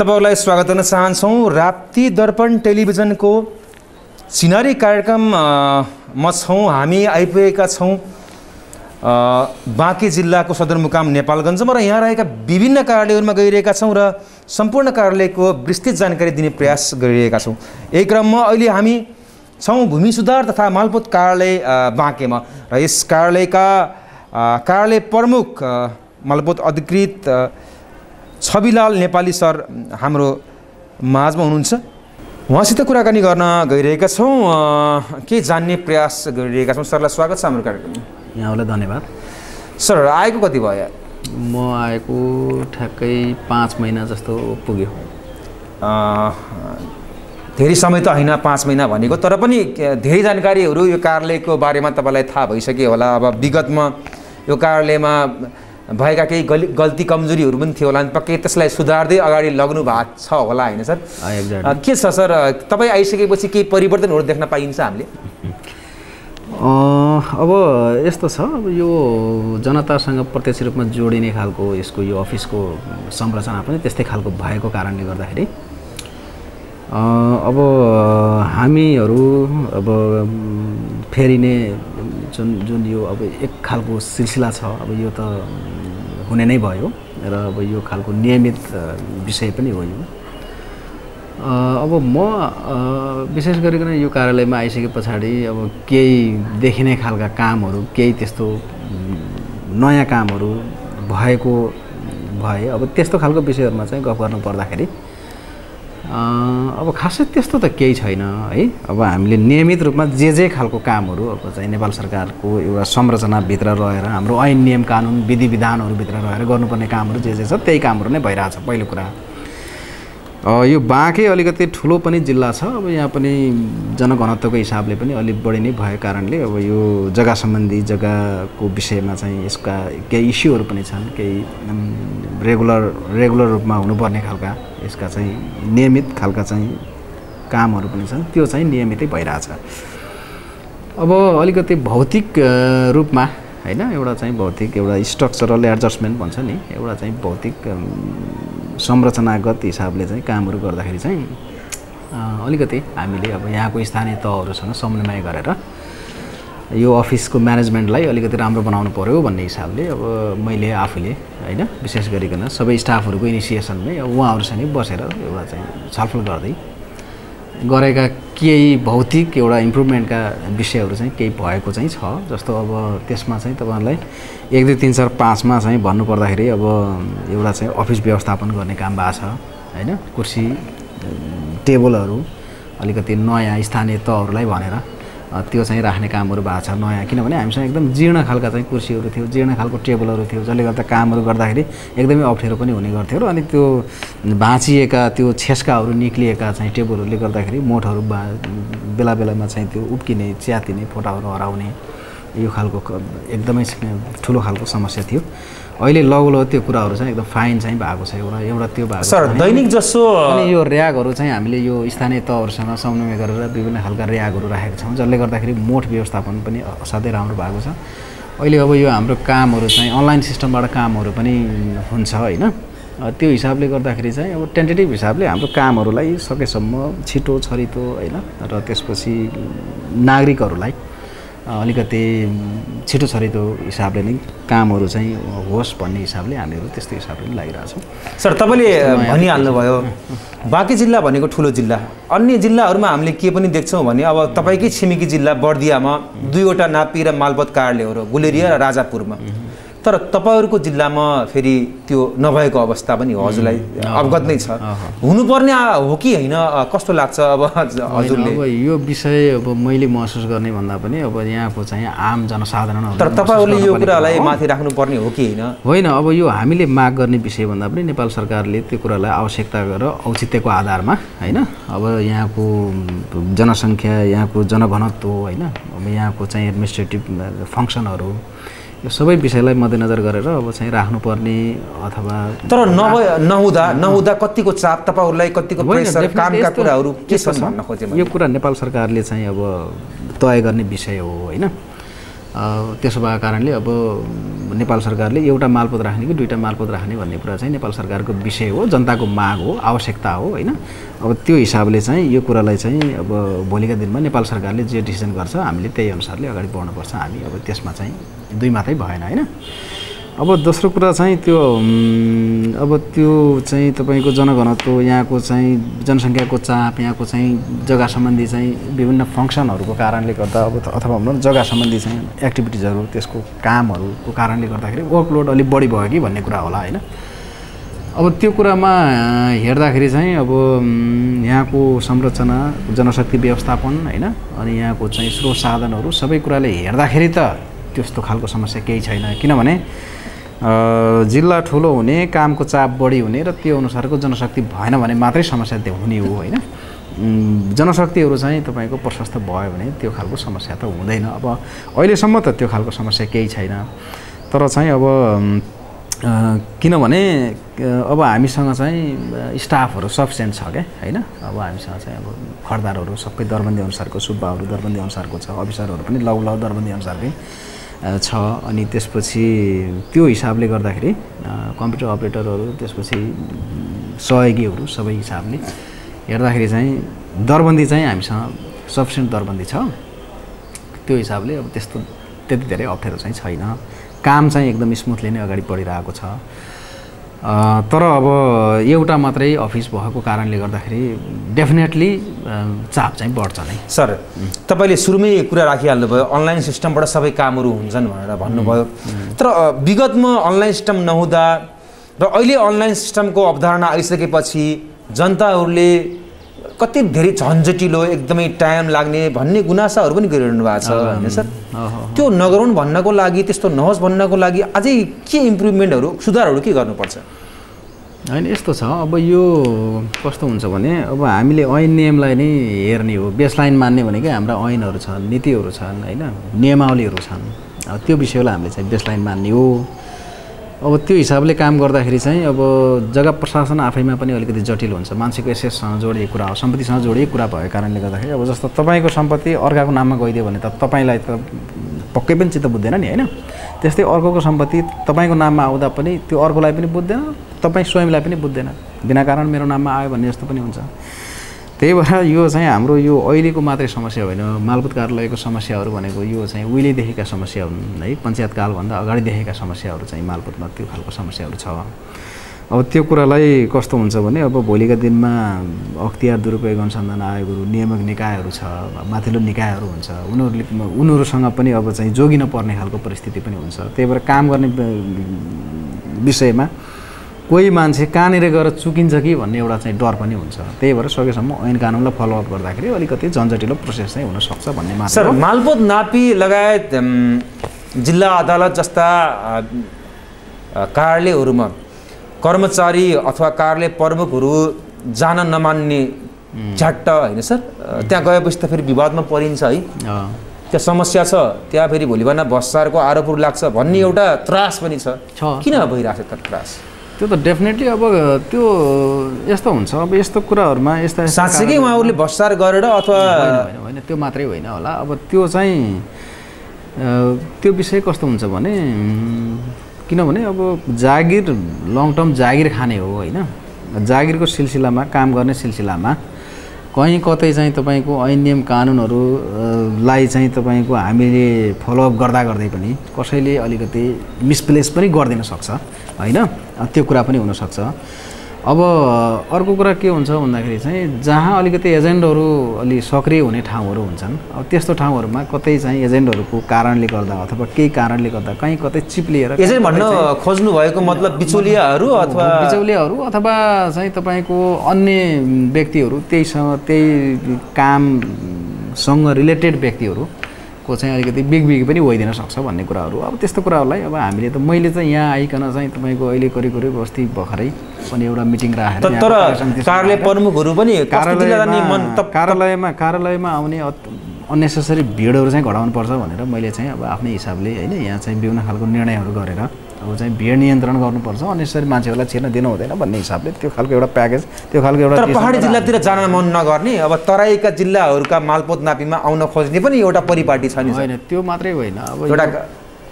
तपाईहरुलाई स्वागत गर्न चाहन्छौं राप्ती दर्पण टेलिभिजनको सिनारी कार्यक्रममा छौं। हामी आइपुगेका छौं बाँके जिल्लाको सदरमुकाम नेपालगञ्जमा र यहाँ रहेका विभिन्न कार्यालयहरुमा गइरहेका छौं र सम्पूर्ण कार्यालयको विस्तृत जानकारी दिने प्रयास गरिरहेका छौं। यही क्रममा अहिले हामी छौं भूमि सुधार तथा मालपोत कार्यालय बाँकेमा र यस कार्यालयका कार्यालय प्रमुख मालपोत अधिकृत छविलाल नेपाली सर हाम्रो माझमा हुनुहुन्छ। उहाँसित कुराकानी गर्न गइरहेका छौं, के जान्ने प्रयास गरिरहेका छौं। सरलाई स्वागत छ हाम्रो कार्यक्रममा। यहाँलाई धन्यवाद। सर आएको कति भयो? म आएको ठ्याक्कै 5 महिना जस्तो पुग्यो। धेरै समय त हैन 5 महिना भनेको, तर पनि धेरै जानकारीहरू यो कार्यालयको बारेमा तपाईलाई थाहा भइसक्यो होला। अब विगतमा यो कार्यालयमा भएका केही गल्ती कमजोरीहरू पनि थियो होला, अनि पक्कै त्यसलाई सुधार्दै अगाडि लग्नु भएको छ होला हैन सर? के छ सर, तपाईँ आइसकेपछि केही परिवर्तनहरू देख्न पाइन्छ हामीले? अब यस्तो छ, अब यो जनतासँग प्रत्यक्ष रूपमा जोडिने खालको यसको यो अफिसको संरचना पनि त्यस्तै खालको भएको कारणले गर्दाखेरि अब हामीहरू अब फेरिने जुन यो अब एक खालको सिलसिला छ, अब यो त हुने नै भयो र अब यो खालको नियमित विषय पनि हो यो। अब म विशेष गरिकन यो कार्यालयमा आइसके पछाडि अब केही देखिने खालका कामहरू, केही त्यस्तो नयाँ कामहरू भएको भए अब त्यस्तो खालको विषयहरुमा चाहिँ गफ गर्नु पर्दाखेरि अब खासै त्यस्तो त केही छैन है। अब हामीले नियमित रूपमा जे खालको कामहरू अब चाहिँ नेपाल सरकारको एउटा संरचनाभित्र रहेर हाम्रो ऐन नियम कानुन विधि विधानहरूभित्र रहेर गर्नुपर्ने कामहरू जे छ त्यही कामहरू नै भइरहेछ। पहिलो कुरा यो बाँके अलिकति ठुलो पनि जिल्ला छ, अब यहाँ पनि जनघनत्वको हिसाबले पनि अलिक बढी नै भएको कारणले अब यो जग्गा सम्बन्धी जग्गाको विषयमा चाहिँ यसका केही इस्युहरू पनि छन्, केही रेगुलर रूपमा हुनुपर्ने खालका यसका चाहिँ नियमित खालका चाहिँ कामहरू पनि छन्, त्यो चाहिँ नियमितै भइरहेछ। अब अलिकति भौतिक रूपमा हैन, एउटा चाहिँ भौतिक एउटा स्ट्रक्चरल एडजस्टमेन्ट भन्छ नि, एउटा चाहिँ भौतिक संरचनागत हिसाबले चाहिँ कामहरू गर्दाखेरि चाहिँ अलिकति हामीले अब यहाँको स्थानीय तहहरूसँग समन्वय गरेर यो अफिसको म्यानेजमेन्टलाई अलिकति राम्रो बनाउनु पर्यो भन्ने हिसाबले अब मैले आफूले हैन विशेष गरिकन सबै स्टाफहरूको इनिसिएसनमै अब उहाँहरूसँग बसेर एउटा चाहिँ छलफल गर्दै गरेका केही भौतिक एउटा इम्प्रुभमेन्टका विषयहरू चाहिँ केही भएको चाहिँ छ। जस्तो अब त्यसमा चाहिँ तपाईहरुलाई 1 2 3 4 5 मा चाहिँ भन्नु पर्दाखेरि अब एउटा चाहिँ अफिस व्यवस्थापन गर्ने काम भएको छ हैन, कुर्सी टेबलहरू अलिकति नयाँ स्थानीय तहहरूलाई भनेर त्यो चाहिँ राख्ने कामहरू भएको छ नयाँ, किनभने हामीसँग एकदम जीर्ण खालका चाहिँ कुर्सीहरू थियो, जीर्ण खालको टेबलहरू थियो, जसले गर्दा कामहरू गर्दाखेरि एकदमै अप्ठ्यारो पनि हुने गर्थ्यो र अनि त्यो भाँचिएका त्यो छेस्काहरू निक्लिएका चाहिँ टेबलहरूले गर्दाखेरि मोठहरू बेला बेलामा चाहिँ त्यो उब्किने च्यातिने फोटाहरू हराउने यो खालको एकदमै ठुलो खालको समस्या थियो। अहिले लगौलो त्यो कुराहरू चाहिँ एकदम फाइन चाहिँ भएको छ। एउटा त्यो भएको सर दैनिक जसो अनि यो र्यागहरू चाहिँ हामीले यो स्थानीय तहहरूसँग समन्वय गरेर विभिन्न खालका र्यागहरू राखेका छौँ, जसले गर्दाखेरि मोठ व्यवस्थापन पनि असाध्यै राम्रो भएको छ। अहिले अब यो हाम्रो कामहरू चाहिँ अनलाइन सिस्टमबाट कामहरू पनि हुन्छ हैन, त्यो हिसाबले गर्दाखेरि चाहिँ अब टेन्टेटिभ हिसाबले हाम्रो कामहरूलाई सकेसम्म छिटो छरितो हैन र त्यसपछि नागरिकहरूलाई अलिकति छिटो छरितो हिसाबले नै कामहरू चाहिँ होस् भन्ने हिसाबले हामीहरू त्यस्तो हिसाबले नै लागिरहेछौँ। सर तपाईँले भनिहाल्नुभयो बाँके जिल्ला भनेको ठुलो जिल्ला, अन्य जिल्लाहरूमा हामीले के पनि देख्छौँ भने अब तपाईँकै छिमेकी जिल्ला बर्दियामा 2वटा नापी र मालपोत कार्यालयहरू गुलेरिया र राजापुरमा, तर तपाईहरुको जिल्लामा फेरि त्यो नभएको अवस्था पनि हो, हजुरलाई अवगत नै छ। हुनुपर्ने हो कि हैन, कस्तो लाग्छ अब हजुरले? अब यो विषय अब मैले महसुस गर्ने भन्दा पनि अब यहाँको चाहिँ आम जनसाधारण, तर तपाईहरुले यो कुरालाई माथि राख्नु पर्ने हो कि हैन? होइन, अब यो हामीले माग गर्ने विषय भन्दा पनि नेपाल सरकारले त्यो कुरालाई आवश्यकता गरेर औचित्यको आधारमा हैन, अब यहाँको जनसङ्ख्या, यहाँको जनघनत्व हैन, अब यहाँको चाहिँ एडमिनिस्ट्रेटिभ फङ्सनहरू यो सबै विषयलाई मध्यनजर गरेर अब चाहिँ राख्नुपर्ने अथवा तर नहुँदा कतिको चाप तपाईहरुलाई, कतिको प्रेसर, कामका कुराहरू के छन् भन्न खोजेमा? यो कुरा नेपाल सरकारले चाहिँ अब तय गर्ने विषय हो हैन। त्यसो भएको कारणले अब नेपाल सरकारले एउटा मालपोत राख्ने कि दुईटा मालपोत राख्ने भन्ने कुरा चाहिँ नेपाल सरकारको विषय हो, जनताको माग हो, आवश्यकता हो होइन। अब त्यो हिसाबले चाहिँ यो कुरालाई चाहिँ अब भोलिका दिनमा नेपाल सरकारले जे डिसिजन गर्छ हामीले त्यही अनुसारले अगाडि बढ्नुपर्छ हामी। अब त्यसमा चाहिँ दुई मात्रै भएन होइन। अब दोस्रो कुरा चाहिँ त्यो अब त्यो चाहिँ तपाईँको जनघनत्व, यहाँको चाहिँ जनसङ्ख्याको चाप, यहाँको चाहिँ जग्गा सम्बन्धी चाहिँ विभिन्न फङ्सनहरूको कारणले गर्दा अब अथवा भनौँ न जग्गा सम्बन्धी चाहिँ एक्टिभिटिजहरू त्यसको कामहरूको कारणले गर्दाखेरि वर्कलोड अलिक बढी भयो कि भन्ने कुरा होला होइन। अब त्यो कुरामा हेर्दाखेरि चाहिँ अब यहाँको संरचना, जनशक्ति व्यवस्थापन होइन, अनि यहाँको चाहिँ स्रोत साधनहरू सबै कुराले हेर्दाखेरि त त्यस्तो खालको समस्या केही छैन। किनभने जिल्ला ठुलो हुने, कामको चाप बढी हुने र त्यो अनुसारको जनशक्ति भएन भने मात्रै समस्या हुने हो होइन। जनशक्तिहरू चाहिँ तपाईँको प्रशस्त भयो भने त्यो खालको समस्या त हुँदैन। अब अहिलेसम्म त त्यो खालको समस्या केही छैन। तर चाहिँ अब किनभने अब हामीसँग चाहिँ स्टाफहरू सफिसियन्ट छ क्या होइन। अब हामीसँग चाहिँ अब खर्दारहरू सबै दरबन्दी अनुसारको, सुब्बाहरू दरबन्दी अनुसारको छ, अफिसरहरू पनि लौ दरबन्दी अनुसारकै छ। अनि त्यसपछि त्यो हिसाबले गर्दाखेरि कम्प्युटर अपरेटरहरू, त्यसपछि सहयोगीहरू सबै हिसाबले हेर्दाखेरि चाहिँ दरबन्दी चाहिँ हामीसँग सफिसियन्ट दरबन्दी छ। त्यो हिसाबले अब त्यस्तो त्यति धेरै अप्ठ्यारो चाहिँ छैन। काम चाहिँ एकदम स्मुथली नै अगाडि बढिरहेको छ। तर अब एउटा मात्रै अफिस भएको कारणले गर्दाखेरि डेफिनेटली चाप चाहिँ बढ्छ नै। सर तपाईँले सुरुमै कुरा राखिहाल्नुभयो अनलाइन सिस्टमबाट सबै कामहरू हुन्छन् भनेर भन्नुभयो। तर विगतमा अनलाइन सिस्टम नहुँदा र अहिले अनलाइन सिस्टमको अवधारणा आइसकेपछि जनताहरूले कति धेरै झन्झटिलो, एकदमै टाइम लाग्ने भन्ने गुनासाहरू पनि गरिरहनु भएको छ होइन सर। त्यो नगराउनु भन्नको लागि, त्यस्तो नहोस् भन्नको लागि अझै के इम्प्रुभमेन्टहरू, सुधारहरू के गर्नुपर्छ? होइन यस्तो छ, अब यो कस्तो हुन्छ भने अब हामीले ऐन नियमलाई नै हेर्ने हो। बेसलाइन मान्ने भनेकै हाम्रा ऐनहरू छन्, नीतिहरू छन् होइन, नियमावलीहरू छन्। अब त्यो विषयलाई हामीले चाहिँ बेसलाइन मान्ने हो। अब त्यो हिसाबले काम गर्दाखेरि चाहिँ अब जग्गा प्रशासन आफैमा पनि अलिकति जटिल हुन्छ। मान्छेको एसेससँग जोडिएको कुरा हो, सम्पत्तिसँग जोडिएको कुरा भएको कारणले गर्दाखेरि अब जस्तो तपाईँको सम्पत्ति अर्काको नाममा गइदियो भने त तपाईँलाई त पक्कै पनि चित्त बुझ्दैन नि होइन। त्यस्तै अर्कोको सम्पत्ति तपाईँको नाममा आउँदा पनि त्यो अर्कोलाई पनि बुझ्दैन, तपाईँ स्वयंलाई पनि बुझ्दैन, बिना कारण मेरो नाममा आयो भन्ने जस्तो पनि हुन्छ। त्यही भएर यो चाहिँ हाम्रो यो अहिलेको मात्रै समस्या होइन, मालपोत कार्यालयको समस्याहरू भनेको यो चाहिँ उहिलेदेखिका समस्या हुन् है। पञ्चायत कालभन्दा अगाडिदेखिका समस्याहरू चाहिँ मालपोतमा त्यो खालको समस्याहरू छ। अब त्यो कुरालाई कस्तो हुन्छ भने अब भोलिका दिनमा अख्तियार दुरुपयोग अनुसन्धान आयोगहरू, नियामक निकायहरू छ, माथिल्लो निकायहरू हुन्छ, उनीहरूसँग पनि अब चाहिँ जोगिन पर्ने खालको परिस्थिति पनि हुन्छ। त्यही भएर काम गर्ने विषयमा कोही मान्छे कहाँनिर गएर चुकिन्छ कि भन्ने एउटा चाहिँ डर पनि हुन्छ। त्यही भएर सकेसम्म ऐन कानुनलाई फलोअप गर्दाखेरि अलिकति झन्झटिलो प्रोसेस चाहिँ हुनसक्छ भन्ने मात्र। सर मालपोत नापी लगायत जिल्ला अदालत जस्ता कार्यालयहरूमा कर्मचारी अथवा कार्यालय प्रमुखहरू जान नमान्ने झट्ट होइन सर, त्यहाँ गएपछि त फेरि विवादमा परिन्छ है। त्यहाँ समस्या छ, त्यहाँ फेरि भोलि बिहान भ्रष्टाचारको आरोपहरू लाग्छ भन्ने एउटा त्रास पनि छ। किन भइरहेको छ त त्रास? त्यो त डेफिनेटली अब त्यो यस्तो हुन्छ। अब यस्तो कुराहरूमा यस्ता साँच्चै उहाँहरूले भ्रष्टाचार गरेर अथवा होइन त्यो मात्रै होइन होला। अब त्यो चाहिँ त्यो विषय कस्तो हुन्छ भने किनभने अब जागिर लङ टर्म जागिर खाने हो होइन। जागिरको सिलसिलामा, काम गर्ने सिलसिलामा कहीँ कतै चाहिँ तपाईँको ऐन नियम कानुनहरूलाई चाहिँ तपाईँको हामीले फलोअप गर्दा गर्दै पनि कसैले अलिकति मिसप्लेस पनि गरिदिन सक्छ होइन। त्यो कुरा पनि हुनसक्छ। अब अर्को कुरा के हुन्छ भन्दाखेरि चाहिँ जहाँ अलिकति एजेन्टहरू अलि सक्रिय हुने ठाउँहरू हुन्छन्, अब त्यस्तो ठाउँहरूमा कतै चाहिँ एजेन्टहरूको कारणले गर्दा अथवा केही कारणले गर्दा कहीँ कतै चिप्लिएर, एजेन्ट भन्न खोज्नु भएको मतलब बिचौलियाहरू अथवा चाहिँ तपाईँको अन्य व्यक्तिहरू, त्यही कामसँग रिलेटेड व्यक्तिहरू को चाहिँ अलिकति बिग पनि भइदिन सक्छ भन्ने कुराहरू। अब त्यस्तो कुराहरूलाई अब हामीले त मैले चाहिँ यहाँ आइकन चाहिँ तपाईँको अहिले करिब अस्ति भर्खरै पनि एउटा मिटिङ राखेर तर कार्यालय प्रमुखहरू पनि कार्यालयमा आउने अननेसेसरी भिडहरू चाहिँ घटाउनु पर्छ भनेर मैले चाहिँ अब आफ्नै हिसाबले होइन यहाँ चाहिँ विभिन्न खालको निर्णयहरू गरेर अब चाहिँ भिड नियन्त्रण गर्नुपर्छ, अनेसरी मान्छेहरूलाई छिर्न दिनु हुँदैन भन्ने हिसाबले त्यो खालको एउटा प्याकेज, त्यो खालको एउटा। तर पहाडी जिल्लातिर जान मन नगर्ने, अब तराईका जिल्लाहरूका मालपोत नापीमा आउन खोज्ने पनि एउटा परिपाटी छ नि। होइन, त्यो मात्रै होइन, अब एउटा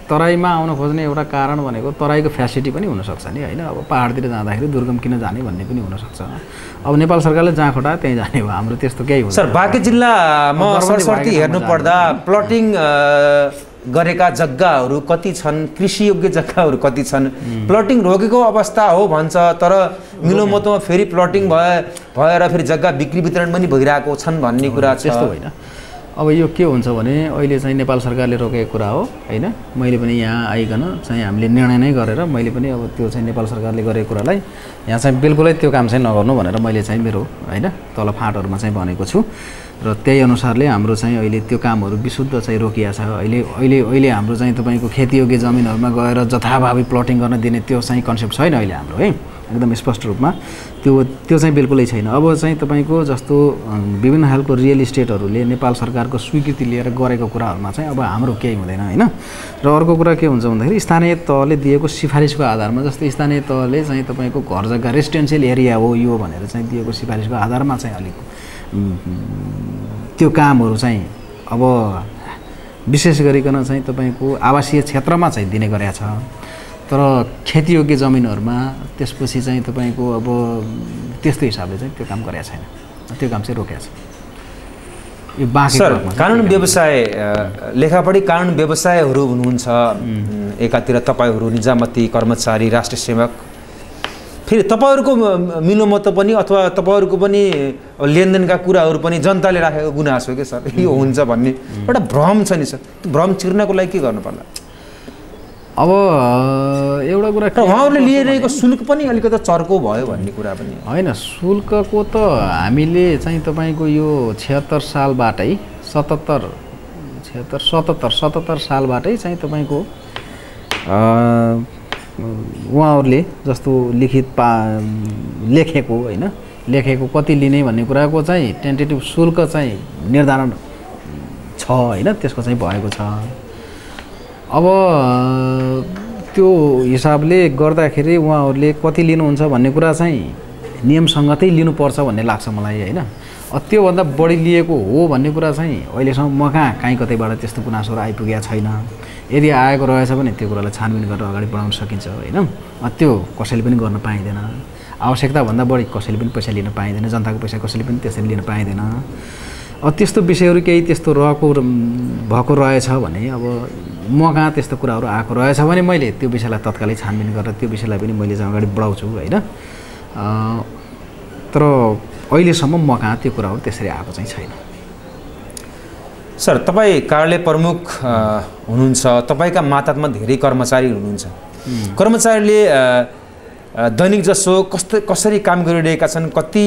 तराईमा आउन खोज्ने एउटा कारण भनेको तराईको फ्यासिलिटी पनि हुनसक्छ नि होइन। अब पहाडतिर जाँदाखेरि दुर्गम किन जाने भन्ने पनि हुनसक्छ। अब नेपाल सरकारले जहाँ खटायो त्यहीँ जाने हो, हाम्रो त्यस्तो केही हुँदैन। सर, बाँकी जिल्लामा सरसर्ती हेर्नुपर्दा प्लटिङ गरेका जग्गाहरू कति छन्, कृषियोग्य जग्गाहरू कति छन्, प्लटिङ रोकेको अवस्था हो भन्छ, तर मिलोमतोमा फेरि प्लटिङ भएर फेरि जग्गा बिक्री वितरण पनि भइरहेको छन् भन्ने कुरा छ। त्यस्तो होइन। अब यो के हुन्छ भने अहिले चाहिँ नेपाल सरकारले रोकेको कुरा हो होइन। मैले पनि यहाँ आइकन चाहिँ हामीले निर्णय नै गरेर मैले पनि अब त्यो चाहिँ नेपाल सरकारले गरेको कुरालाई यहाँ चाहिँ बिल्कुलै त्यो काम चाहिँ नगर्नु भनेर मैले चाहिँ मेरो होइन तल फाँटहरूमा चाहिँ भनेको छु र त्यही अनुसारले हाम्रो चाहिँ अहिले त्यो कामहरू विशुद्ध चाहिँ रोकिया छ। अहिले हाम्रो चाहिँ तपाईँको खेतीयोग्य जमिनहरूमा गएर जथाभावी प्लटिङ गर्न दिने त्यो चाहिँ कन्सेप्ट छैन अहिले हाम्रो है, एकदम स्पष्ट रूपमा त्यो चाहिँ बिल्कुलै छैन। अब चाहिँ तपाईँको जस्तो विभिन्न खालको रियल इस्टेटहरूले नेपाल सरकारको स्वीकृति लिएर गरेको कुराहरूमा चाहिँ अब हाम्रो केही हुँदैन होइन। र अर्को कुरा के हुन्छ भन्दाखेरि स्थानीय तहले दिएको सिफारिसको आधारमा, जस्तै स्थानीय तहले चाहिँ तपाईँको घर जग्गा रेसिडेन्सियल एरिया हो यो भनेर चाहिँ दिएको सिफारिसको आधारमा चाहिँ अलिक त्यो कामहरू चाहिँ अब विशेष गरिकन चाहिँ तपाईँको आवासीय क्षेत्रमा चाहिँ दिने गरेको छ। तर खेतीयोग्य जमिनहरूमा त्यसपछि चाहिँ तपाईँको अब त्यस्तो हिसाबले चाहिँ त्यो काम गरेको छैन, त्यो काम चाहिँ रोकेको छ। यो बाँकी सर, कानुन व्यवसाय लेखापढी कानुन व्यवसायहरू हुनुहुन्छ, एकातिर तपाईँहरू निजामती कर्मचारी, राष्ट्रिय सेवक, फेरि तपाईँहरूको मिलोमतो पनि अथवा तपाईँहरूको पनि लेनदेनका कुराहरू पनि जनताले राखेको गुनासो के सर, यो हुन्छ भन्ने एउटा भ्रम छ नि सर। त्यो भ्रम चिर्नको लागि के गर्नु पर्ला? अब एउटा कुरा उहाँहरूले लिइरहेको शुल्क पनि अलिकति चर्को भयो भन्ने कुरा पनि होइन। शुल्कको त हामीले चाहिँ तपाईँको यो 76 सालबाटै 77 सालबाटै चाहिँ तपाईँको उहाँहरूले जस्तो लेखेको होइन, लेखेको कति लिने भन्ने कुराको चाहिँ टेन्टेटिभ शुल्क चाहिँ निर्धारण छ होइन, त्यसको चाहिँ भएको छ। अब त्यो हिसाबले गर्दाखेरि उहाँहरूले कति लिनुहुन्छ भन्ने कुरा चाहिँ नियमसँगतै लिनुपर्छ भन्ने लाग्छ मलाई होइन। त्योभन्दा बढी लिएको हो भन्ने कुरा चाहिँ अहिलेसम्म म कहीँ कतैबाट त्यस्तो गुनासोहरू आइपुगेको छैन। यदि आएको रहेछ भने त्यो कुरालाई छानबिन गरेर अगाडि बढाउन सकिन्छ होइन। त्यो कसैले पनि गर्न पाइँदैन, आवश्यकताभन्दा बढी कसैले पनि पैसा लिन पाइँदैन, जनताको पैसा कसैले पनि त्यसरी लिन पाइँदैन। त्यस्तो विषयहरू केही त्यस्तो भएको रहेछ भने अब म कहाँ त्यस्तो कुराहरू आएको रहेछ भने मैले त्यो विषयलाई तत्कालै छानबिन गरेर त्यो विषयलाई पनि मैले चाहिँ अगाडि बढाउँछु होइन। तर अहिलेसम्म म कहाँ त्यो कुराहरू त्यसरी आएको चाहिँ छैन। सर, तपाईँ कार्यालय प्रमुख हुनुहुन्छ, तपाईँका मातहतमा धेरै कर्मचारी हुनुहुन्छ। कर्मचारीले दैनिक जसो कसरी काम गरिरहेका छन्, कति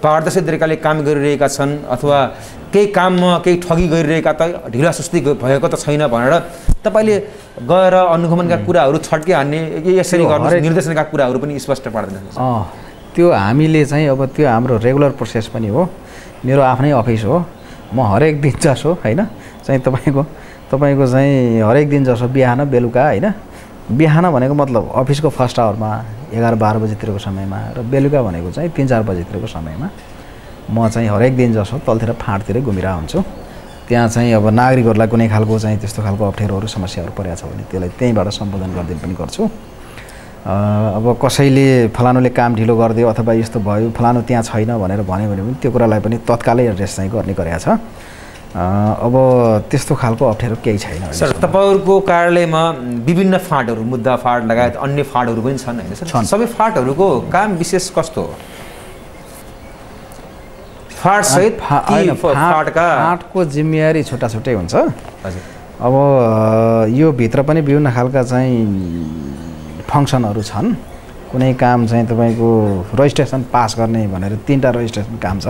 पारदर्शी तरिकाले काम गरिरहेका छन्, अथवा केही काममा केही ठगी गरिरहेका त ढिला सुस्ती भएको त छैन भनेर तपाईँले गएर अनुगमनका कुराहरू छड्के हान्ने यसरी गर्नु निर्देशनका कुराहरू पनि स्पष्ट पार्दैन। त्यो हामीले चाहिँ अब त्यो हाम्रो रेगुलर प्रोसेस पनि हो, मेरो आफ्नै अफिस हो। म हरेक दिन जसो होइन चाहिँ तपाईँको चाहिँ हरेक दिन जसो बिहान बेलुका होइन, बिहान भनेको मतलब अफिसको फर्स्ट आवरमा 11-12 बजीतिरको समयमा र बेलुका भनेको चाहिँ 3-4 बजीतिरको समयमा म चाहिँ हरेक दिन जसो तलतिर फाँटतिर घुमिरहेको हुन्छु। त्यहाँ चाहिँ अब नागरिकहरूलाई कुनै खालको चाहिँ त्यस्तो खालको अप्ठ्यारोहरू समस्याहरू परेको छ भने त्यसलाई त्यहीँबाट सम्बोधन गरिदिनु पनि गर्छु। अब कसैले फलानुले काम ढिलो गरिदियो अथवा यस्तो भयो फलानु त्यहाँ छैन भनेर भन्यो भने पनि त्यो कुरालाई पनि तत्कालै एड्रेस चाहिँ गर्ने गरेको छ। अब त्यस्तो खालको अप्ठ्यारो केही छैन। सर, तपाईँहरूको कार्यालयमा विभिन्न फाँटहरू, मुद्दा फाँट लगायत अन्य फाँटहरू पनि छन् होइन सर? सबै फाँटहरूको काम विशेष कस्तो हो? फाँटसहित फाँटको जिम्मेवारी छुट्टा छुट्टै हुन्छ। हजुर। अब यो भित्र पनि विभिन्न खालका चाहिँ फङ्सनहरू छन्। कुनै काम चाहिँ तपाईँको रजिस्ट्रेसन पास गर्ने भनेर 3टा रजिस्ट्रेसन काम छ,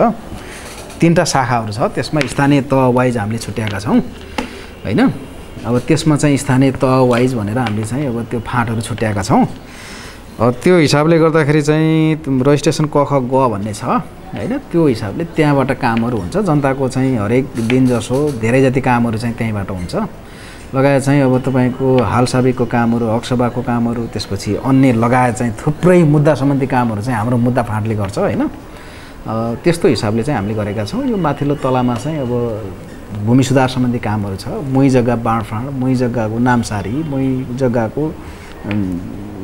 3टा शाखाहरू छ। त्यसमा स्थानीय तह वाइज हामीले छुट्याएका छौँ होइन। अब त्यसमा चाहिँ स्थानीय तह वाइज भनेर हामीले चाहिँ अब त्यो फाँटहरू छुट्याएका छौँ। त्यो हिसाबले गर्दाखेरि चाहिँ रजिस्ट्रेसन क ख ग भन्ने छ होइन। त्यो हिसाबले त्यहाँबाट कामहरू हुन्छ। जनताको चाहिँ हरेक दिन जसो धेरै जति कामहरू चाहिँ त्यहीँबाट हुन्छ। लगायत चाहिँ अब तपाईँको हालसाबिकको कामहरू, हकसभाको कामहरू, त्यसपछि अन्य लगायत चाहिँ थुप्रै मुद्दा सम्बन्धी कामहरू चाहिँ हाम्रो मुद्दा फाँटले गर्छ होइन। त्यस्तो हिसाबले चाहिँ हामीले गरेका छौँ। यो माथिल्लो तलामा चाहिँ अब भूमि सुधार सम्बन्धी कामहरू छ, मोही जग्गा बाँडफाँड, मोही जग्गाको नामसारी, मोही जग्गाको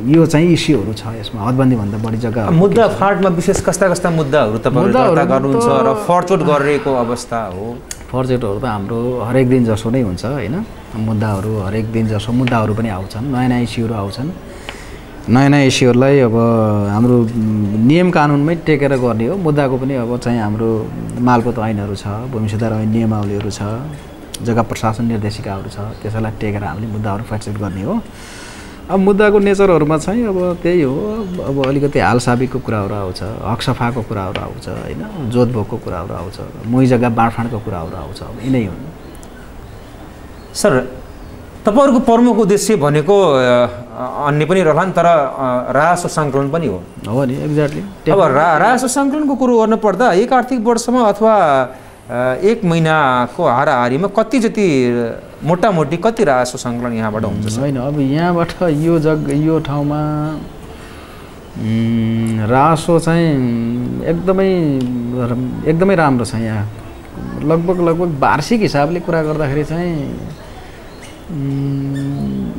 यो चाहिँ इस्युहरू छ। यसमा हदबन्दीभन्दा बढी जग्गा मुद्दा फाँटमा विशेष कस्ता कस्ता मुद्दाहरू तपाईँहरूले दर्ता गर्नुहुन्छ र फरचोट गरिरहेको अवस्था हो? फरचोटहरू त हाम्रो हरेक दिन जसो नै हुन्छ होइन। मुद्दाहरू हरेक दिन जसो मुद्दाहरू पनि आउँछन्, नयाँ नयाँ इस्युहरू आउँछन्। नयाँ नयाँ इस्युहरूलाई अब हाम्रो नियम कानुनमै टेकेर गर्ने हो। मुद्दाको पनि अब चाहिँ हाम्रो मालपोत ऐनहरू छ, भूमि सुधार ऐन नियमावलीहरू छ, जग्गा प्रशासन निर्देशिकाहरू छ, त्यसैलाई टेकेर हामीले मुद्दाहरू फरचोट गर्ने हो। अब मुद्दाको नेचरहरूमा चाहिँ अब त्यही हो, अब अलिकति हालसाबिकको कुराहरू आउँछ, हकसफाको कुराहरू आउँछ होइन, जोतभोगको कुराहरू आउँछ, मोही जग्गा बाँडफाँडको कुराहरू आउँछ। अब यिनै हुन्। सर, तपाईँहरूको प्रमुख उद्देश्य भनेको अन्य पनि रहलान्, तर राजस्व सङ्कलन पनि हो नि? एक्ज्याक्टली। अब राजस्व सङ्कलनको कुरो गर्नुपर्दा एक आर्थिक वर्षमा अथवा एक महिनाको हाराहारीमा कति जति मोटामोटी कति राजस्व सङ्कलन यहाँबाट हुन्छ? होइन, अब यहाँबाट यो ठाउँमा राजस्व चाहिँ एकदमै राम्रो छ। यहाँ लगभग वार्षिक हिसाबले कुरा गर्दाखेरि चाहिँ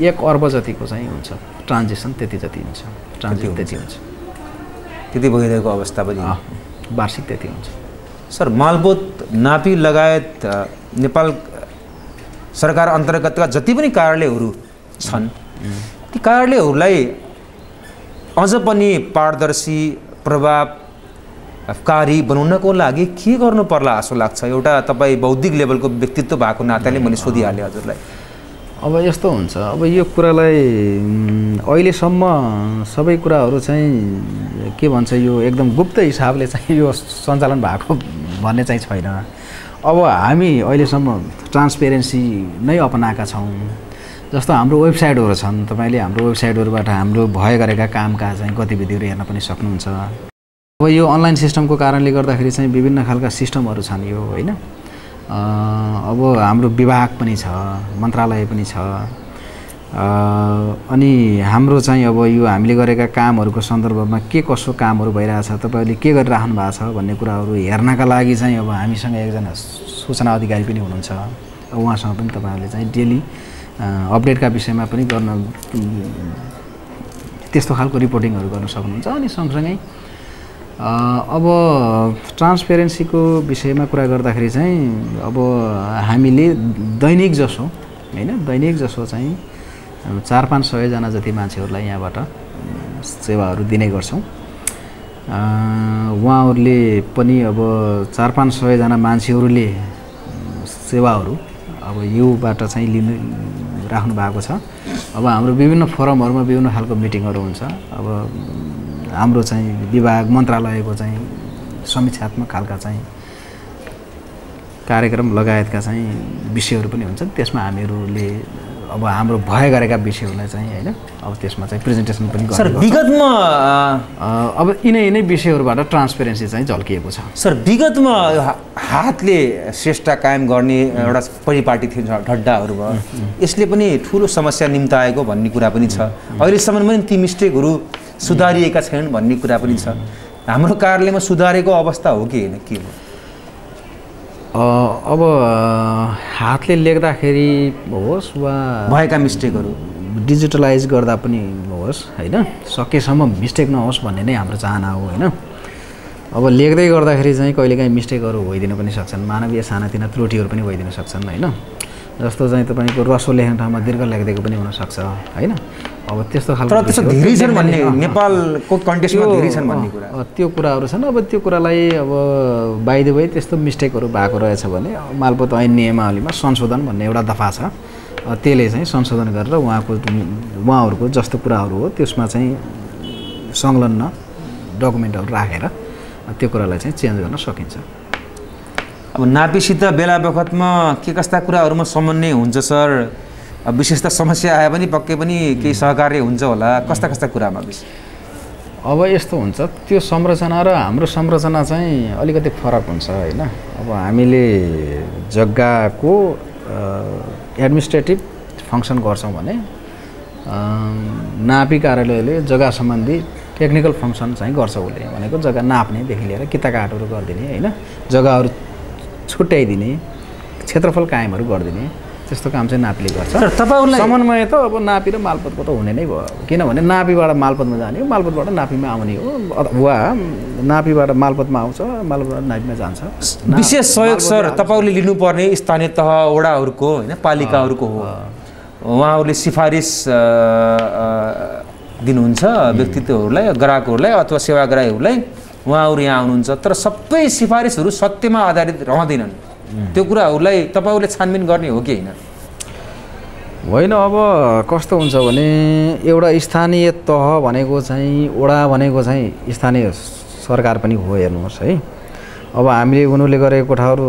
1 अर्ब जतिको चाहिँ हुन्छ ट्रान्जेक्सन, त्यति जति हुन्छ, ट्रान्जेक्सन त्यति हुन्छ, त्यति भइरहेको अवस्था पनि वार्षिक त्यति हुन्छ। सर, मालपोत नापी लगायत नेपाल सरकार अन्तर्गतका जति पनि कार्यालयहरू छन्, ती कार्यालयहरूलाई अझ पनि पारदर्शी, प्रभावकारी बनाउनको लागि के गर्नु पर्ला जस्तो लाग्छ? एउटा तपाईँ बौद्धिक लेभलको व्यक्तित्व भएको नाताले मैले सोधिहालेँ हजुरलाई। अब यस्तो हुन्छ, अब यो कुरालाई अहिलेसम्म सबै कुराहरू चाहिँ के भन्छ, यो एकदम गुप्त हिसाबले चाहिँ यो सञ्चालन भएको भन्ने चाहिँ छैन। अब हामी अहिलेसम्म ट्रान्सपेरेन्सी नै अपनाएका छौँ। जस्तो हाम्रो वेबसाइटहरू छन्, तपाईँले हाम्रो वेबसाइटहरूबाट हाम्रो भए गरेका कामका चाहिँ गतिविधिहरू हेर्न पनि सक्नुहुन्छ। अब यो अनलाइन सिस्टमको कारणले गर्दाखेरि चाहिँ विभिन्न खालका सिस्टमहरू छन् यो होइन। अब हाम्रो विभाग पनि छ, मन्त्रालय पनि छ, अनि हाम्रो चाहिँ अब यो हामीले गरेका कामहरूको सन्दर्भमा के कसो कामहरू भइरहेछ, तपाईँहरूले के गरिराख्नु भएको छ भन्ने कुराहरू हेर्नका लागि चाहिँ अब हामीसँग एकजना सूचना अधिकारी पनि हुनुहुन्छ। उहाँसँग पनि तपाईँहरूले चाहिँ डेली अपडेटका विषयमा पनि गर्न त्यस्तो खालको रिपोर्टिङहरू गर्न सक्नुहुन्छ। अनि सँगसँगै अब ट्रान्सपेरेन्सीको विषयमा कुरा गर्दाखेरि चाहिँ अब हामीले दैनिक जसो चाहिँ 400-500 जना जति मान्छेहरूलाई यहाँबाट सेवाहरू दिने गर्छौँ। उहाँहरूले पनि अब 400-500 जना मान्छेहरूले सेवाहरू अब योबाट चाहिँ राख्नु भएको छ। अब हाम्रो विभिन्न फोरमहरूमा विभिन्न खालको मिटिङहरू हुन्छ। अब हाम्रो चाहिँ विभाग मन्त्रालयको चाहिँ समीक्षात्मक खालका चाहिँ कार्यक्रम लगायतका चाहिँ विषयहरू पनि हुन्छन्। त्यसमा हामीहरूले अब हाम्रो भए गरेका विषयहरूलाई चाहिँ होइन, अब त्यसमा चाहिँ प्रेजेन्टेसन पनि गर्छ। सर, विगतमा अब यिनै विषयहरूबाट ट्रान्सपेरेन्सी चाहिँ झल्किएको छ। सर, विगतमा हातले श्रेष्ठता कायम गर्ने एउटा परिपाटी थियो, ढड्डाहरू भयो, यसले पनि ठुलो समस्या निम्ताएको भन्ने कुरा पनि छ। अहिलेसम्म पनि ती मिस्टेकहरू सुधारिएका छैनन् भन्ने कुरा पनि छ। हाम्रो कार्यालयमा सुधारेको अवस्था हो कि होइन, के हो? अब हातले लेख्दाखेरि होस् वा भएका मिस्टेकहरू डिजिटलाइज गर्दा पनि होस् होइन, सकेसम्म मिस्टेक नहोस् भन्ने नै हाम्रो चाहना हो होइन। अब लेख्दै गर्दाखेरि चाहिँ कहिलेकाहीँ मिस्टेकहरू भइदिन पनि सक्छन्, मानवीय सानातिना त्रुटिहरू पनि भइदिन सक्छन् होइन। जस्तो चाहिँ तपाईँको रसो लेख्ने ठाउँमा दीर्घ लेखिदिएको पनि हुनसक्छ होइन। अब त्यस्तो खालको तर त्यस्तो धेरै छन् भन्ने, नेपालको कन्टेक्स्टमा धेरै छन् भन्ने कुरा, त्यो कुराहरू छन्। अब त्यो कुरालाई अब बाइ द वे त्यस्तो मिस्टेकहरू भएको रहेछ भने मालपोत ऐन नियमावलीमा संशोधन भन्ने एउटा दफा छ। त्यसले चाहिँ संशोधन गरेर उहाँहरूको जस्तो कुराहरू हो त्यसमा चाहिँ संलग्न डकुमेन्टहरू राखेर त्यो कुरालाई चाहिँ चेन्ज गर्न सकिन्छ। अब नापीसित बेला बखतमा के कस्ता कुराहरूमा समन्वय हुन्छ सर? अब विशेषतः समस्या आए पनि पक्कै पनि केही सहकार्य हुन्छ होला, कस्ता कस्ता कुरामा? अब यस्तो हुन्छ, त्यो संरचना र हाम्रो संरचना चाहिँ अलिकति फरक हुन्छ होइन। अब हामीले जग्गाको एडमिनिस्ट्रेटिभ फङ्सन गर्छौँ भने नापी कार्यालयले जग्गा सम्बन्धी टेक्निकल फङ्सन चाहिँ गर्छ उसले भनेको जग्गा नाप्नेदेखि लिएर किताकाटहरू गरिदिने होइन जग्गाहरू छुट्याइदिने क्षेत्रफल कायमहरू गरिदिने त्यस्तो काम चाहिँ नापीले गर्छ तपाईँहरूलाई समन्वय त अब नापी र मालपोतको त हुने नै भयो किनभने नापीबाट मालपोतमा जाने हो मालपोतबाट नापीमा आउने हो वा नापीबाट मालपोतमा आउँछ मालपोतबाट नापीमा जान्छ विशेष सहयोग सर तपाईँहरूले लिनुपर्ने स्थानीय तह वडाहरूको होइन पालिकाहरूको हो उहाँहरूले सिफारिस दिनुहुन्छ व्यक्तित्वहरूलाई ग्राहकहरूलाई अथवा सेवाग्राहीहरूलाई उहाँहरू यहाँ आउनुहुन्छ तर सबै सिफारिसहरू सत्यमा आधारित रहँदैनन् त्यो कुराहरूलाई तपाईँहरूले छानबिन गर्ने हो कि होइन अब कस्तो हुन्छ भने एउटा स्थानीय तह भनेको चाहिँ वडा भनेको चाहिँ स्थानीय सरकार पनि हो हेर्नुहोस् है अब हामीले उनीहरूले गरेको कोठाहरू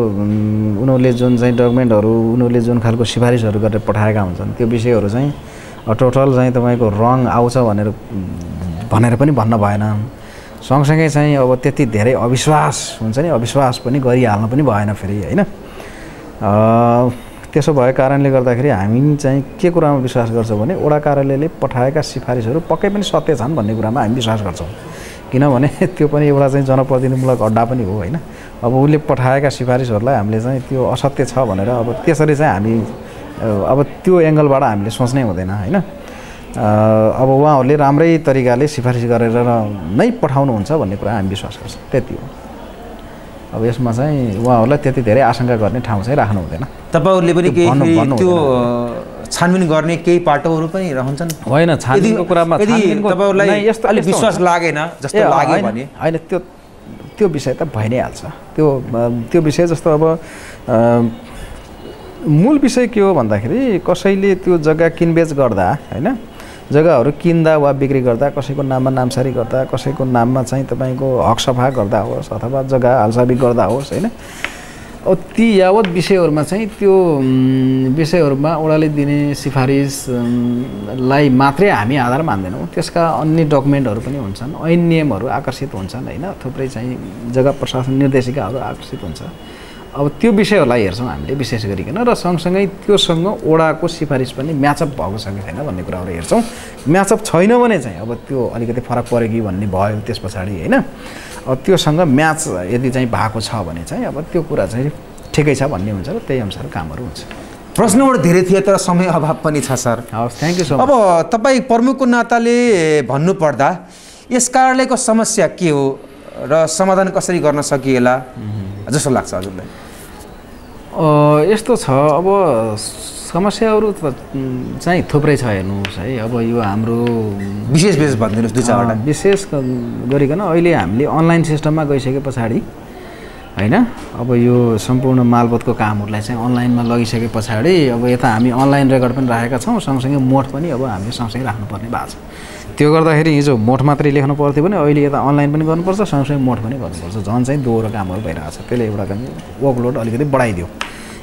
उनीहरूले जुन चाहिँ डकुमेन्टहरू उनीहरूले जुन खालको सिफारिसहरू गरेर पठाएका हुन्छन् त्यो विषयहरू चाहिँ टोटल चाहिँ तपाईँको रङ आउँछ भनेर पनि भन्न भएन सँगसँगै चाहिँ अब त्यति धेरै अविश्वास हुन्छ नि अविश्वास पनि गरिहाल्नु पनि भएन फेरि होइन त्यसो भएको कारणले गर्दाखेरि हामी चाहिँ के कुरामा विश्वास गर्छौँ भने वडा कार्यालयले पठाएका सिफारिसहरू पक्कै पनि सत्य छन् भन्ने कुरामा हामी विश्वास गर्छौँ किनभने त्यो पनि एउटा चाहिँ जनप्रतिनिधिमूलक अड्डा पनि हो होइन अब उसले पठाएका सिफारिसहरूलाई हामीले चाहिँ त्यो असत्य छ भनेर अब त्यसरी चाहिँ हामी अब त्यो एङ्गलबाट हामीले सोच्नै हुँदैन होइन अब उहाँहरूले राम्रै तरिकाले सिफारिस गरेर नै पठाउनुहुन्छ भन्ने कुरा हामी विश्वास गर्छौँ त्यति हो अब यसमा चाहिँ उहाँहरूलाई त्यति धेरै आशंका गर्ने ठाउँ चाहिँ राख्नु हुँदैन तपाईँहरूले पनि केही त्यो छानबिन गर्ने केही पाटोहरू पनि रहन्छन् होइन छानबिनको कुरामा तपाईँहरूलाई यस्तो अलिक विश्वास लागेन जस्तो लाग्यो भने होइन त्यो विषय त भइ नै हाल्छ त्यो विषय जस्तो अब मूल विषय के हो भन्दाखेरि कसैले त्यो जग्गा किनबेच गर्दा होइन जग्गाहरू किन्दा वा बिक्री गर्दा कसैको नाममा नामसारी गर्दा कसैको नाममा चाहिँ तपाईँको हक सफा गर्दा होस् अथवा जग्गा हालसाबी गर्दा होस् होइन अब ती यावत विषयहरूमा चाहिँ त्यो विषयहरूमा वडाले दिने सिफारिसलाई मात्रै हामी आधार मान्दैनौँ त्यसका अन्य डकुमेन्टहरू पनि हुन्छन् ऐन नियमहरू आकर्षित हुन्छन् होइन थुप्रै चाहिँ जग्गा प्रशासन निर्देशिकाहरू आकर्षित हुन्छ अब त्यो विषयहरूलाई हेर्छौँ हामीले विशेष गरिकन र सँगसँगै त्योसँग वडाको सिफारिस पनि म्याचअप भएको छ कि छैन भन्ने कुराहरू हेर्छौँ म्याचअप छैन भने चाहिँ अब त्यो अलिकति फरक पऱ्यो कि भन्ने भयो त्यस पछाडि होइन अब त्योसँग म्याच यदि चाहिँ भएको छ भने चाहिँ अब त्यो कुरा चाहिँ ठिकै छ भन्ने हुन्छ र त्यही अनुसार कामहरू हुन्छ प्रश्नहरू धेरै थिए तर समय अभाव पनि छ सर हवस् थ्याङ्क यू सो मच अब तपाईँ प्रमुखको नाताले भन्नुपर्दा यस कार्यालयको समस्या के हो र समाधान कसरी गर्न सकिएला जस्तो लाग्छ हजुरलाई यस्तो छ अब समस्याहरू चाहिँ थुप्रै छ हेर्नुहोस् है अब यो हाम्रो विशेष भनिदिनुहोस् दुई चारवटा विशेष गरिकन अहिले हामीले अनलाइन सिस्टममा गइसके पछाडि होइन अब यो सम्पूर्ण मालपोतको कामहरूलाई चाहिँ अनलाइनमा लगिसके पछाडि अब यता हामी अनलाइन रेकर्ड पनि राखेका छौँ सँगसँगै मोठ पनि अब हामीले सँगसँगै राख्नुपर्ने भएको छ त्यो गर्दाखेरि हिजो मोठ मात्रै लेख्नु पर्थ्यो भने अहिले यता अनलाइन पनि गर्नुपर्छ सँगसँगै मोठ पनि गर्नुपर्छ झन् चाहिँ दोहोरो कामहरू भइरहेको छ त्यसले एउटा पनि वर्कलोड अलिकति बढाइदियो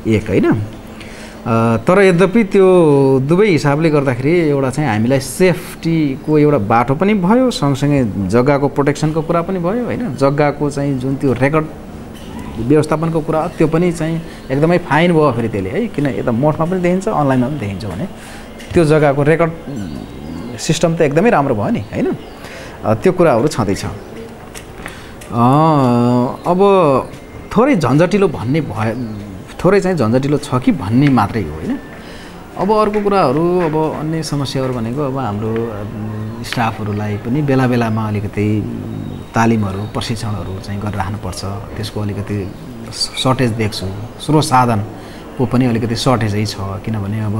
एक होइन तर यद्यपि त्यो दुवै हिसाबले गर्दाखेरि एउटा चाहिँ हामीलाई सेफ्टीको एउटा बाटो पनि भयो सँगसँगै जग्गाको प्रोटेक्सनको कुरा पनि भयो होइन जग्गाको चाहिँ जुन त्यो रेकर्ड व्यवस्थापनको कुरा त्यो पनि चाहिँ एकदमै फाइन भयो फेरि त्यसले है किन यता मोठमा पनि देखिन्छ अनलाइनमा पनि देखिन्छ भने त्यो जग्गाको रेकर्ड सिस्टम त एकदमै राम्रो भयो नि होइन त्यो कुराहरू छँदैछ अब थोरै झन्झटिलो भन्ने भयो थोरै चाहिँ झन्झटिलो छ कि भन्ने मात्रै हो होइन अब अर्को कुराहरू अब अन्य समस्याहरू भनेको अब हाम्रो स्टाफहरूलाई पनि बेला बेलामा अलिकति तालिमहरू प्रशिक्षणहरू चाहिँ गरेर राख्नुपर्छ त्यसको अलिकति सर्टेज देख्छु स्रोत साधनको पनि अलिकति सर्टेजै छ किनभने अब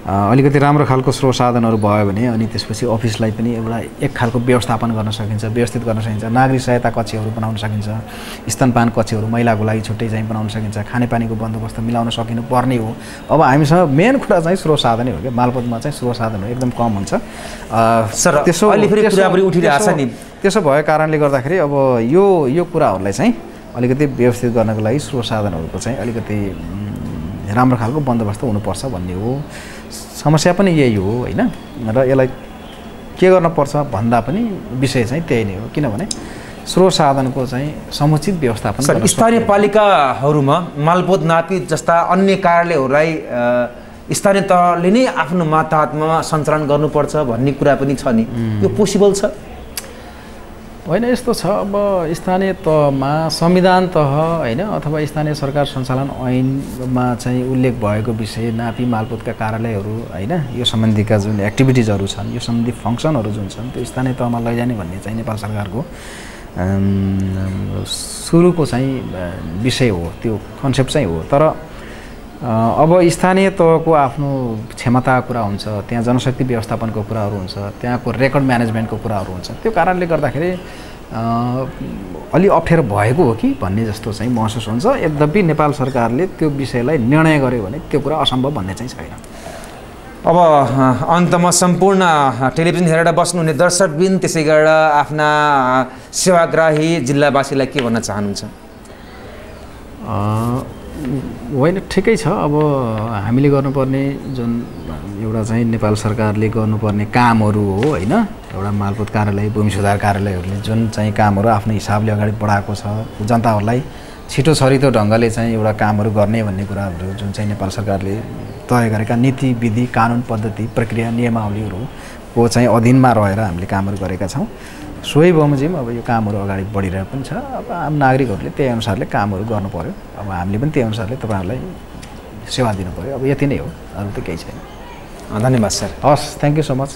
अलिकति राम्रो खालको स्रोत साधनहरू भयो भने अनि त्यसपछि अफिसलाई पनि एउटा एक खालको व्यवस्थापन गर्न सकिन्छ व्यवस्थित गर्न सकिन्छ नागरिक सहायता कक्षहरू बनाउन सकिन्छ स्तनपान कक्षहरू महिलाको लागि छुट्टै चाहिँ बनाउन सकिन्छ खानेपानीको बन्दोबस्त मिलाउन सकिनु पर्ने हो अब हामीसँग मेन कुरा चाहिँ स्रोत साधनै हो कि मालपोतमा चाहिँ स्रोत साधनहरू एकदम कम हुन्छ त्यसो भएको कारणले गर्दाखेरि अब यो कुराहरूलाई चाहिँ अलिकति व्यवस्थित गर्नको लागि स्रोत साधनहरूको चाहिँ अलिकति राम्रो खालको बन्दोबस्त हुनुपर्छ भन्ने हो समस्या पनि यही हो होइन र यसलाई के गर्न पर्छ भन्दा पनि विषय चाहिँ त्यही नै हो किनभने स्रोत साधनको चाहिँ समुचित व्यवस्थापन स्थानीय पालिकाहरूमा मालपोत नापी जस्ता अन्य कार्यालयहरूलाई स्थानीय तहले नै आफ्नो मातहतमा सञ्चालन गर्नुपर्छ भन्ने कुरा पनि छ नि, यो पोसिबल छ? होइन, यस्तो छ। अब स्थानीय तहमा संविधान तह होइन अथवा स्थानीय सरकार सञ्चालन ऐनमा चाहिँ उल्लेख भएको विषय नापी मालपोतका कार्यालयहरू होइन यो सम्बन्धीका जुन एक्टिभिटिजहरू छन्, यो सम्बन्धी फङ्सनहरू जुन छन् त्यो स्थानीय तहमा लैजाने भन्ने चाहिँ नेपाल सरकारको सुरुको चाहिँ विषय हो, त्यो कन्सेप्ट चाहिँ हो। तर अब स्थानीय तहको आफ्नो क्षमताको कुरा हुन्छ, त्यहाँ जनशक्ति व्यवस्थापनको कुराहरू हुन्छ, त्यहाँको रेकर्ड म्यानेजमेन्टको कुराहरू हुन्छ। त्यो कारणले गर्दाखेरि अलि अप्ठ्यारो भएको हो कि भन्ने जस्तो चाहिँ महसुस हुन्छ। यद्यपि नेपाल सरकारले त्यो विषयलाई निर्णय गर्यो भने त्यो कुरा असम्भव भन्ने चाहिँ छैन। अब अन्तमा सम्पूर्ण टेलिभिजन हेरेर बस्नुहुने दर्शकबिन त्यसै गरेर आफ्ना सेवाग्राही जिल्लावासीलाई के भन्न चाहनुहुन्छ? होइन, ठिकै छ। अब हामीले गर्नुपर्ने जुन एउटा चाहिँ नेपाल सरकारले गर्नुपर्ने कामहरू हो होइन, एउटा मालपोत कार्यालय, भूमि सुधार कार्यालयहरूले जुन चाहिँ कामहरू आफ्नो हिसाबले अगाडि बढाएको छ, जनताहरूलाई छिटो छरितो ढङ्गले चाहिँ एउटा कामहरू गर्ने भन्ने कुराहरू जुन चाहिँ नेपाल सरकारले तय गरेका नीति विधि कानुन पद्धति प्रक्रिया नियमावलीहरूको चाहिँ अधीनमा रहेर हामीले कामहरू गरेका छौँ। सोही बमोजिम अब यो कामहरू अगाडि बढिरहेको पनि छ। अब आम नागरिकहरूले त्यही अनुसारले कामहरू गर्नु पर्यो। अब हामीले पनि त्यही अनुसारले तपाईँहरूलाई सेवा दिनु पर्यो। अब यति नै हो, अरू त केही छैन। धन्यवाद सर। हस्, थ्याङ्क यू सो मच।